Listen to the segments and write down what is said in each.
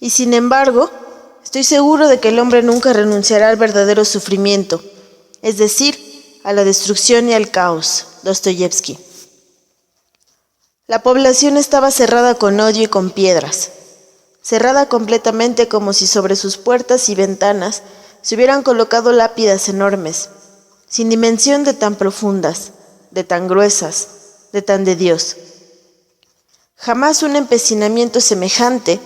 Y sin embargo, estoy seguro de que el hombre nunca renunciará al verdadero sufrimiento, es decir, a la destrucción y al caos. Dostoyevsky. La población estaba cerrada con odio y con piedras, cerrada completamente como si sobre sus puertas y ventanas se hubieran colocado lápidas enormes, sin dimensión de tan profundas, de tan gruesas, de tan de Dios. Jamás un empecinamiento semejante,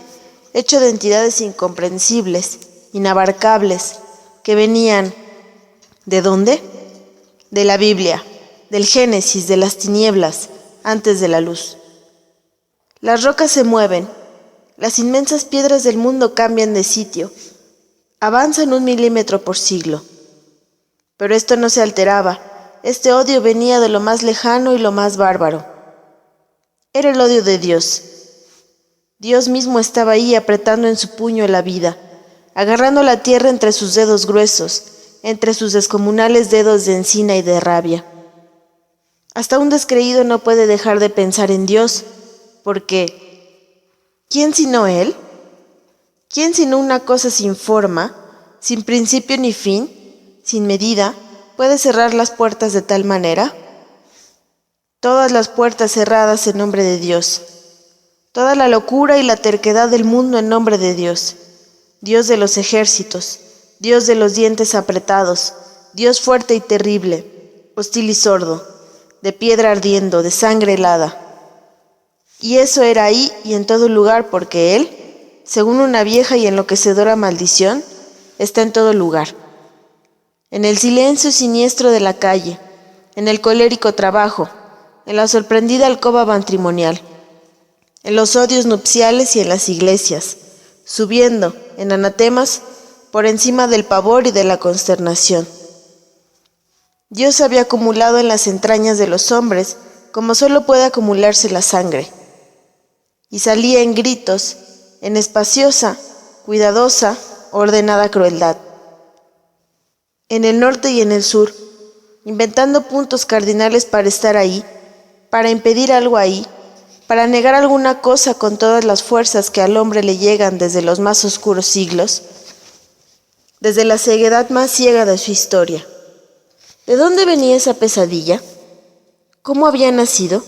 hecho de entidades incomprensibles, inabarcables, que venían, ¿de dónde? De la Biblia, del Génesis, de las tinieblas, antes de la luz. Las rocas se mueven, las inmensas piedras del mundo cambian de sitio, avanzan 1 milímetro por siglo. Pero esto no se alteraba, este odio venía de lo más lejano y lo más bárbaro. Era el odio de Dios. Dios mismo estaba ahí apretando en su puño la vida, agarrando la tierra entre sus dedos gruesos, entre sus descomunales dedos de encina y de rabia. Hasta un descreído no puede dejar de pensar en Dios, porque ¿quién sino Él? ¿Quién sino una cosa sin forma, sin principio ni fin, sin medida, puede cerrar las puertas de tal manera? Todas las puertas cerradas en nombre de Dios, toda la locura y la terquedad del mundo en nombre de Dios, Dios de los ejércitos, Dios de los dientes apretados, Dios fuerte y terrible, hostil y sordo, de piedra ardiendo, de sangre helada. Y eso era ahí y en todo lugar porque Él, según una vieja y enloquecedora maldición, está en todo lugar. En el silencio siniestro de la calle, en el colérico trabajo, en la sorprendida alcoba matrimonial, en los odios nupciales y en las iglesias, subiendo, en anatemas, por encima del pavor y de la consternación. Dios había acumulado en las entrañas de los hombres como solo puede acumularse la sangre, y salía en gritos, en espaciosa, cuidadosa, ordenada crueldad. En el norte y en el sur, inventando puntos cardinales para estar ahí, para impedir algo ahí, para negar alguna cosa con todas las fuerzas que al hombre le llegan desde los más oscuros siglos, desde la ceguedad más ciega de su historia. ¿De dónde venía esa pesadilla? ¿Cómo había nacido?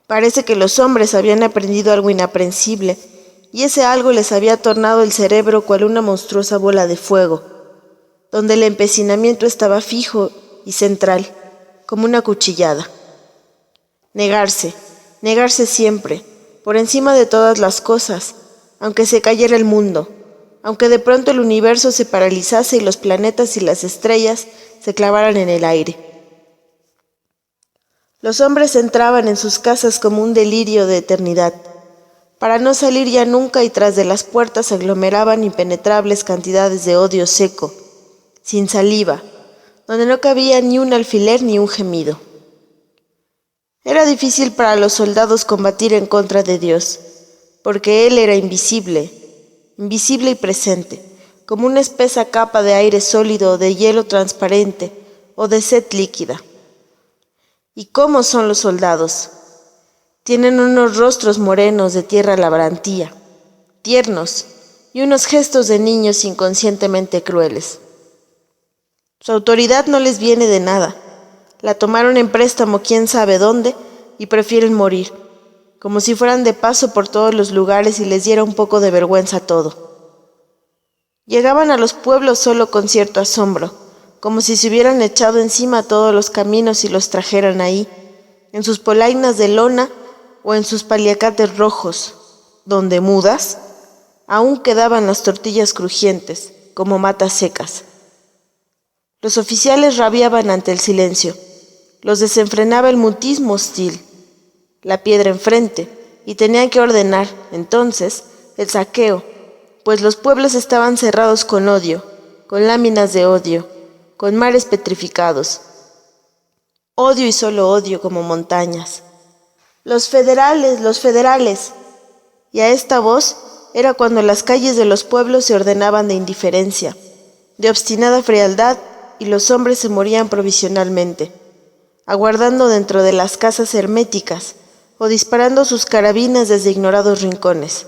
Parece que los hombres habían aprendido algo inaprensible, y ese algo les había tornado el cerebro cual una monstruosa bola de fuego, donde el empecinamiento estaba fijo y central, como una cuchillada. Negarse, negarse siempre, por encima de todas las cosas, aunque se cayera el mundo, aunque de pronto el universo se paralizase y los planetas y las estrellas se clavaran en el aire. Los hombres entraban en sus casas como un delirio de eternidad, para no salir ya nunca, y tras de las puertas se aglomeraban impenetrables cantidades de odio seco, sin saliva, donde no cabía ni un alfiler ni un gemido. Era difícil para los soldados combatir en contra de Dios, porque Él era invisible, invisible y presente, como una espesa capa de aire sólido o de hielo transparente o de sed líquida. ¿Y cómo son los soldados? Tienen unos rostros morenos de tierra labrantía, tiernos, y unos gestos de niños inconscientemente crueles. Su autoridad no les viene de nada. La tomaron en préstamo quién sabe dónde y prefieren morir, como si fueran de paso por todos los lugares y les diera un poco de vergüenza todo. Llegaban a los pueblos solo con cierto asombro, como si se hubieran echado encima todos los caminos y los trajeran ahí, en sus polainas de lona o en sus paliacates rojos, donde mudas aún quedaban las tortillas crujientes, como matas secas. Los oficiales rabiaban ante el silencio, los desenfrenaba el mutismo hostil, la piedra enfrente, y tenían que ordenar, entonces, el saqueo, pues los pueblos estaban cerrados con odio, con láminas de odio, con mares petrificados. Odio y solo odio como montañas. ¡Los federales, los federales! Y a esta voz era cuando las calles de los pueblos se ordenaban de indiferencia, de obstinada frialdad, y los hombres se morían provisionalmente, aguardando dentro de las casas herméticas o disparando sus carabinas desde ignorados rincones.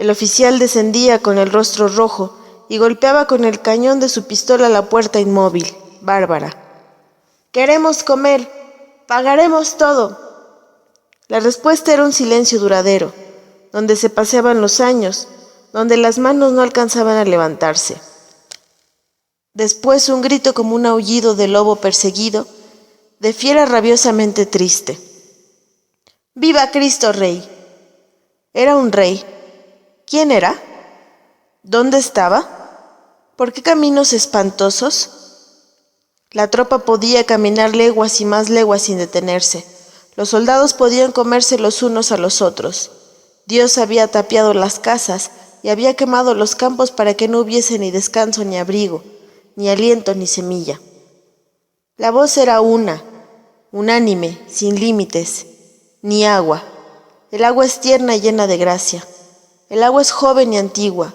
El oficial descendía con el rostro rojo y golpeaba con el cañón de su pistola la puerta inmóvil. Bárbara. «Queremos comer. Pagaremos todo». La respuesta era un silencio duradero, donde se paseaban los años, donde las manos no alcanzaban a levantarse. Después un grito como un aullido de lobo perseguido, de fiera rabiosamente triste. «¡Viva Cristo Rey!». Era un rey. ¿Quién era? ¿Dónde estaba? ¿Por qué caminos espantosos? La tropa podía caminar leguas y más leguas sin detenerse. Los soldados podían comerse los unos a los otros. Dios había tapiado las casas y había quemado los campos para que no hubiese ni descanso ni abrigo, ni aliento ni semilla. La voz era una, unánime, sin límites, ni agua. El agua es tierna y llena de gracia. El agua es joven y antigua,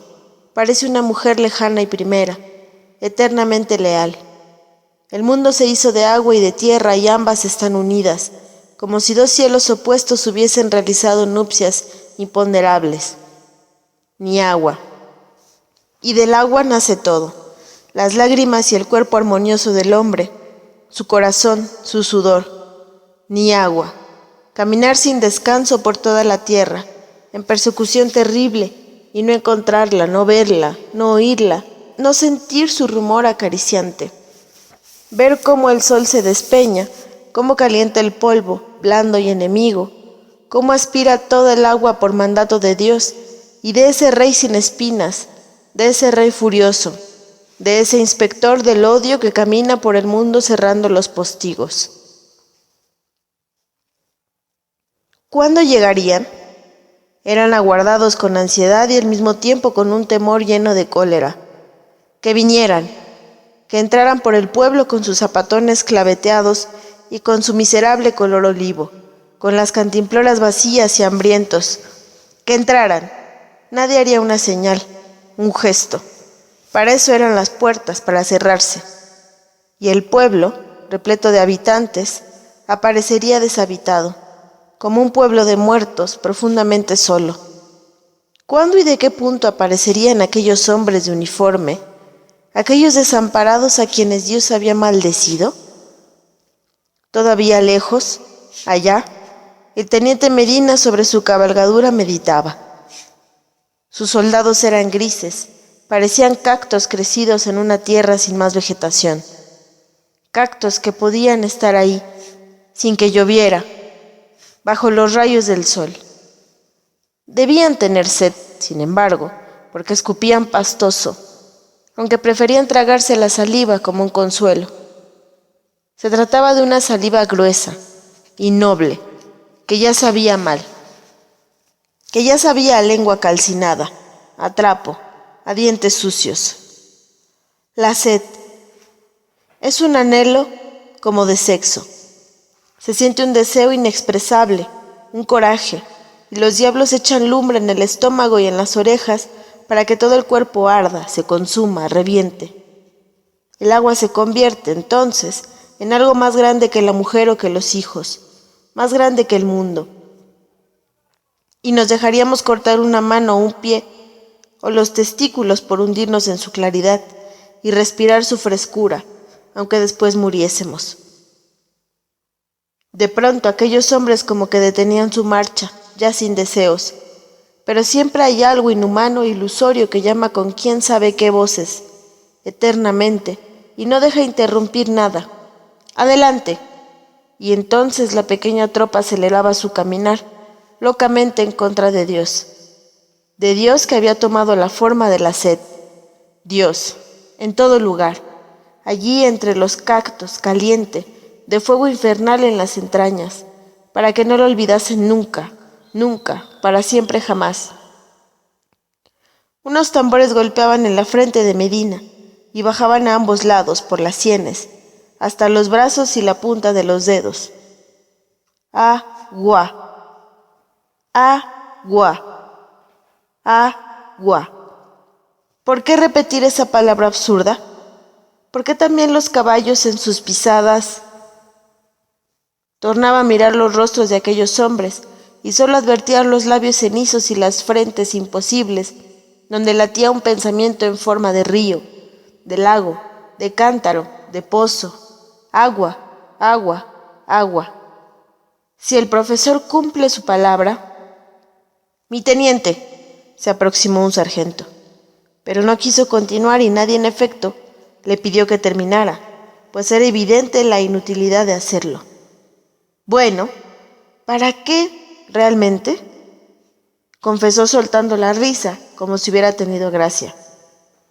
parece una mujer lejana y primera, eternamente leal. El mundo se hizo de agua y de tierra y ambas están unidas, como si dos cielos opuestos hubiesen realizado nupcias imponderables. Ni agua. Y del agua nace todo, las lágrimas y el cuerpo armonioso del hombre, su corazón, su sudor. Ni agua. Caminar sin descanso por toda la tierra, en persecución terrible, y no encontrarla, no verla, no oírla, no sentir su rumor acariciante. Ver cómo el sol se despeña, cómo calienta el polvo, blando y enemigo, cómo aspira toda el agua por mandato de Dios, y de ese rey sin espinas, de ese rey furioso, de ese inspector del odio que camina por el mundo cerrando los postigos. ¿Cuándo llegarían? Eran aguardados con ansiedad y al mismo tiempo con un temor lleno de cólera. Que vinieran, que entraran por el pueblo con sus zapatones claveteados y con su miserable color olivo, con las cantimploras vacías y hambrientos. Que entraran. Nadie haría una señal, un gesto. Para eso eran las puertas, para cerrarse. Y el pueblo, repleto de habitantes, aparecería deshabitado, como un pueblo de muertos, profundamente solo. ¿Cuándo y de qué punto aparecerían aquellos hombres de uniforme, aquellos desamparados a quienes Dios había maldecido? Todavía lejos, allá, el teniente Medina sobre su cabalgadura meditaba. Sus soldados eran grises, parecían cactos crecidos en una tierra sin más vegetación. Cactos que podían estar ahí, sin que lloviera, bajo los rayos del sol. Debían tener sed, sin embargo, porque escupían pastoso, aunque preferían tragarse la saliva como un consuelo. Se trataba de una saliva gruesa y noble, que ya sabía mal, que ya sabía a lengua calcinada, a trapo, a dientes sucios. La sed es un anhelo como de sexo. Se siente un deseo inexpresable, un coraje, y los diablos echan lumbre en el estómago y en las orejas para que todo el cuerpo arda, se consuma, reviente. El agua se convierte, entonces, en algo más grande que la mujer o que los hijos, más grande que el mundo. Y nos dejaríamos cortar una mano o un pie, o los testículos por hundirnos en su claridad y respirar su frescura, aunque después muriésemos. De pronto aquellos hombres como que detenían su marcha, ya sin deseos, pero siempre hay algo inhumano e ilusorio que llama con quién sabe qué voces, eternamente, y no deja interrumpir nada. ¡Adelante! Y entonces la pequeña tropa aceleraba su caminar, locamente en contra de Dios que había tomado la forma de la sed. Dios, en todo lugar, allí entre los cactos, caliente, de fuego infernal en las entrañas, para que no lo olvidasen nunca, nunca, para siempre jamás. Unos tambores golpeaban en la frente de Medina y bajaban a ambos lados, por las sienes, hasta los brazos y la punta de los dedos. Agua, agua, agua. ¿Por qué repetir esa palabra absurda? ¿Por qué también los caballos en sus pisadas? Tornaba a mirar los rostros de aquellos hombres y solo advertía los labios cenizos y las frentes imposibles, donde latía un pensamiento en forma de río, de lago, de cántaro, de pozo. Agua, agua, agua. Si el profesor cumple su palabra... Mi teniente, se aproximó un sargento, pero no quiso continuar y nadie en efecto le pidió que terminara, pues era evidente la inutilidad de hacerlo. Bueno, ¿para qué realmente? Confesó soltando la risa, como si hubiera tenido gracia.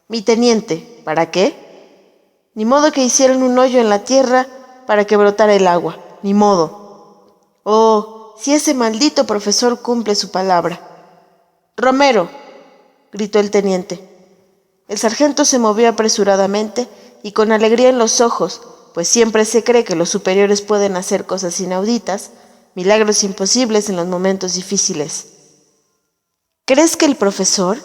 Mi teniente, ¿para qué? Ni modo que hicieran un hoyo en la tierra para que brotara el agua, ni modo. Oh, si ese maldito profesor cumple su palabra. ¡Romero!, gritó el teniente. El sargento se movió apresuradamente y con alegría en los ojos, pues siempre se cree que los superiores pueden hacer cosas inauditas, milagros imposibles en los momentos difíciles. ¿Crees que el profesor?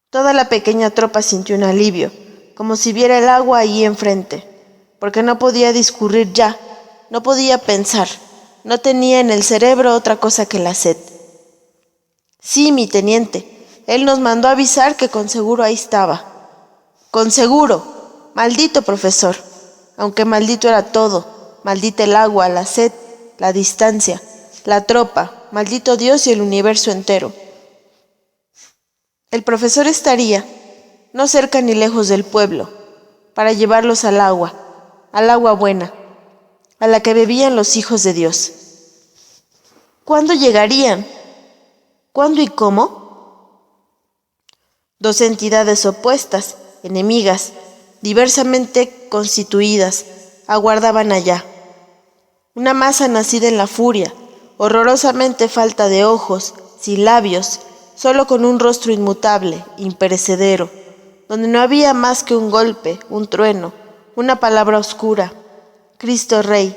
Toda la pequeña tropa sintió un alivio, como si viera el agua ahí enfrente, porque no podía discurrir ya, no podía pensar, no tenía en el cerebro otra cosa que la sed. Sí, mi teniente, él nos mandó avisar que con seguro ahí estaba. Con seguro, maldito profesor, aunque maldito era todo, maldita el agua, la sed, la distancia, la tropa, maldito Dios y el universo entero. El profesor estaría, no cerca ni lejos del pueblo, para llevarlos al agua buena, a la que bebían los hijos de Dios. ¿Cuándo llegarían? ¿Cuándo y cómo? Dos entidades opuestas, enemigas, diversamente constituidas, aguardaban allá. Una masa nacida en la furia, horrorosamente falta de ojos, sin labios, solo con un rostro inmutable, imperecedero, donde no había más que un golpe, un trueno, una palabra oscura, Cristo Rey,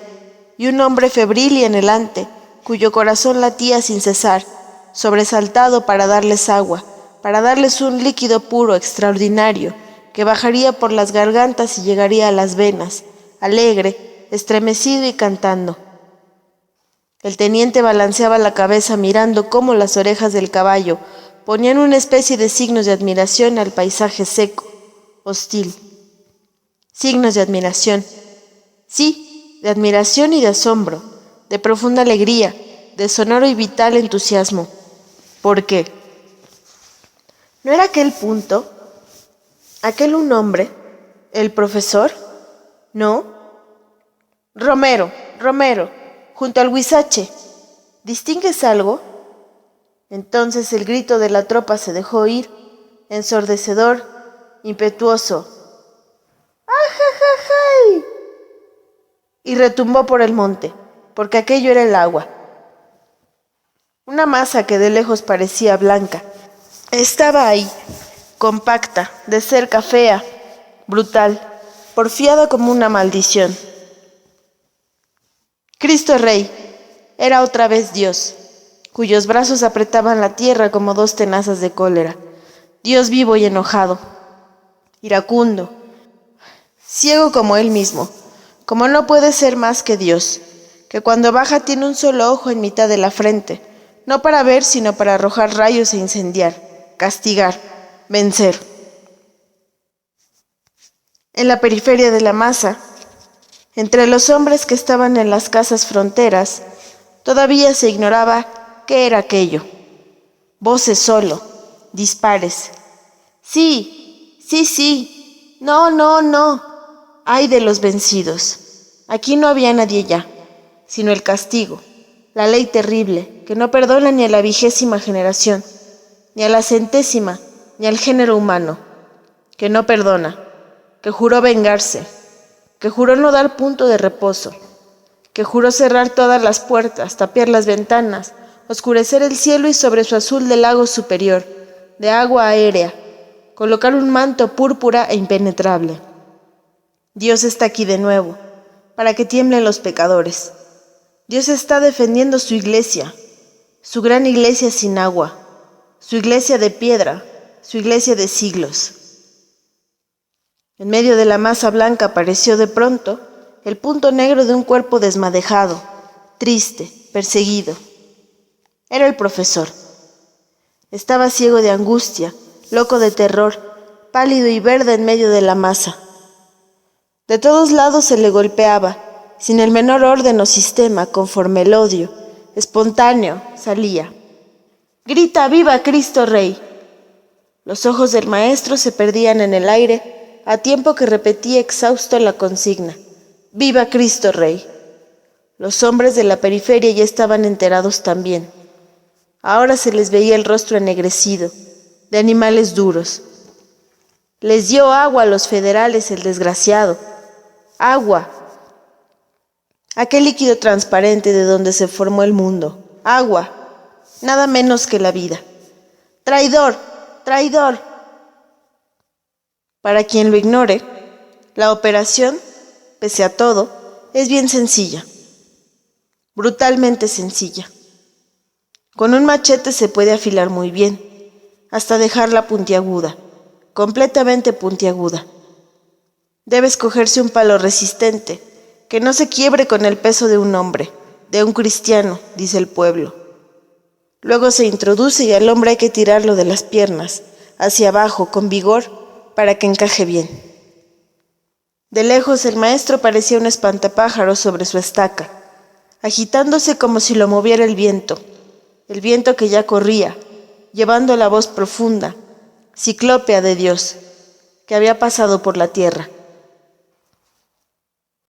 y un hombre febril y anhelante, cuyo corazón latía sin cesar, sobresaltado para darles agua, para darles un líquido puro, extraordinario, que bajaría por las gargantas y llegaría a las venas, alegre, estremecido y cantando. El teniente balanceaba la cabeza mirando cómo las orejas del caballo ponían una especie de signos de admiración al paisaje seco, hostil. Signos de admiración. Sí, de admiración y de asombro, de profunda alegría, de sonoro y vital entusiasmo. ¿Por qué? ¿No era aquel punto? ¿Aquel un hombre? ¿El profesor? ¿No? Romero, junto al huizache. ¿Distingues algo? Entonces el grito de la tropa se dejó oír, ensordecedor, impetuoso. ¡Ajajajay! Y retumbó por el monte, porque aquello era el agua. Una masa que de lejos parecía blanca. Estaba ahí, compacta, de cerca fea, brutal, porfiada como una maldición. Cristo Rey era otra vez Dios, cuyos brazos apretaban la tierra como dos tenazas de cólera. Dios vivo y enojado, iracundo, ciego como él mismo, como no puede ser más que Dios, que cuando baja tiene un solo ojo en mitad de la frente, no para ver, sino para arrojar rayos e incendiar, castigar, vencer. En la periferia de la masa, entre los hombres que estaban en las casas fronteras, todavía se ignoraba qué era aquello. Voces solo, dispares. Sí, no. Ay de los vencidos. Aquí no había nadie ya, sino el castigo, la ley terrible, que no perdona ni a la 20ª generación, ni a la 100ª, ni al género humano, que no perdona, que juró vengarse, que juró no dar punto de reposo, que juró cerrar todas las puertas, tapiar las ventanas, oscurecer el cielo y sobre su azul de lago superior, de agua aérea, colocar un manto púrpura e impenetrable. Dios está aquí de nuevo, para que tiemblen los pecadores. Dios está defendiendo su iglesia, su gran iglesia sin agua, su iglesia de piedra, su iglesia de siglos. En medio de la masa blanca apareció de pronto el punto negro de un cuerpo desmadejado, triste, perseguido. Era el profesor. Estaba ciego de angustia, loco de terror, pálido y verde en medio de la masa. De todos lados se le golpeaba, sin el menor orden o sistema, conforme el odio, espontáneo, salía. ¡Grita, viva Cristo Rey! Los ojos del maestro se perdían en el aire, a tiempo que repetía exhausto la consigna. ¡Viva Cristo Rey! Los hombres de la periferia ya estaban enterados también. Ahora se les veía el rostro ennegrecido, de animales duros. Les dio agua a los federales el desgraciado. Agua. Aquel líquido transparente de donde se formó el mundo. Agua. Nada menos que la vida. ¡Traidor! ¡Traidor! Para quien lo ignore, la operación, pese a todo, es bien sencilla. Brutalmente sencilla. Con un machete se puede afilar muy bien, hasta dejarla puntiaguda, completamente puntiaguda. Debe escogerse un palo resistente, que no se quiebre con el peso de un hombre, de un cristiano, dice el pueblo. Luego se introduce y al hombre hay que tirarlo de las piernas, hacia abajo, con vigor, para que encaje bien. De lejos el maestro parecía un espantapájaros sobre su estaca, agitándose como si lo moviera el viento que ya corría, llevando la voz profunda, ciclópea de Dios, que había pasado por la tierra.